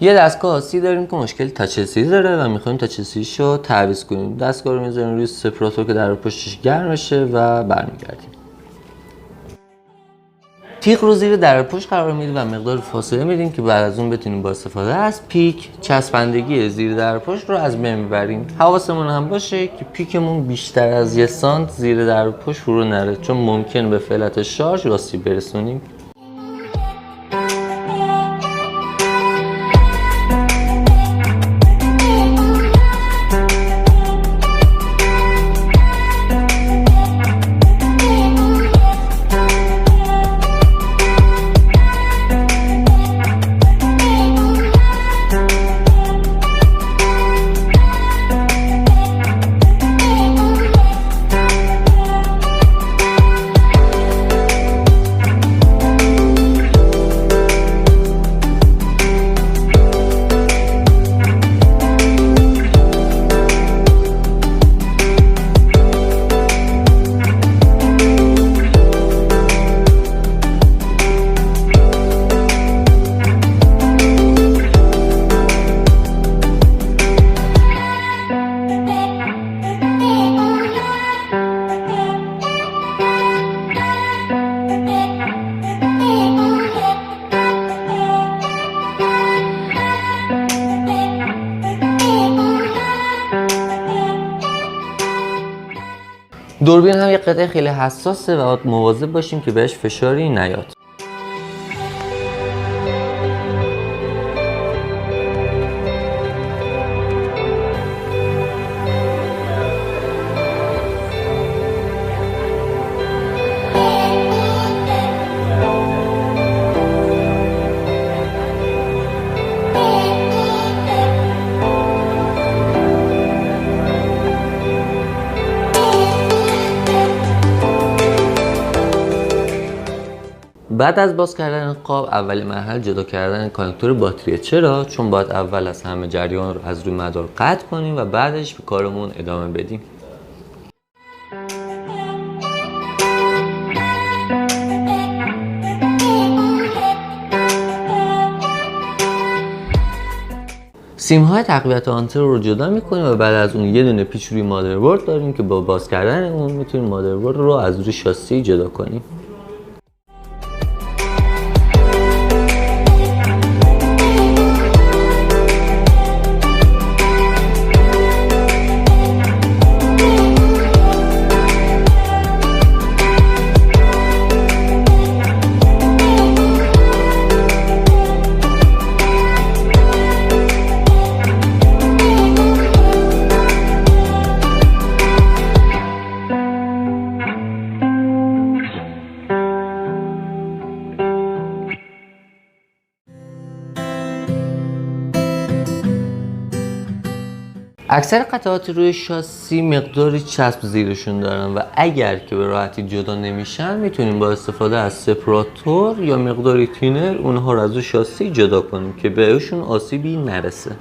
یه دستگاه آسی داریم که مشکل تاچ LCD داره و میخوایم تاچ LCD رو تعویض کنیم. دستگاه رو میذاریم روی سپراتور که در پشتش گرم بشه و برمیگردیم. تیغ رو زیر در پشت قرار میدیم و مقدار فاصله میدیم که بعد از اون بتونیم با استفاده از پیک چسبندگی زیر در پشت رو از بین میبریم. حواسمون هم باشه که پیکمون بیشتر از 1 سانت زیر در پشت فرو نره، چون ممکن به فلت شارژ آسیب برسونیم. دوربین هم یه قطعه خیلی حساسه و باید مواظب باشیم که بهش فشاری نیاد. بعد از باز کردن قاب اولین مرحله جدا کردن کانکتور باتریه. چرا؟ چون باید اول از همه جریان رو از روی مدار قطع کنیم و بعدش به کارمون ادامه بدیم. سیم‌های تقویت آنتن رو جدا می‌کنیم و بعد از اون یه دونه پیچ روی مادربرد داریم که با باز کردن اون میتونیم مادربرد رو از روی شاسی جدا کنیم. اکثر قطعات روی شاسی مقداری چسب زیرشون دارن و اگر که به راحتی جدا نمیشن میتونیم با استفاده از سپراتور یا مقداری تینر اونها رو از روی شاسی جدا کنیم که بهشون آسیبی نرسه.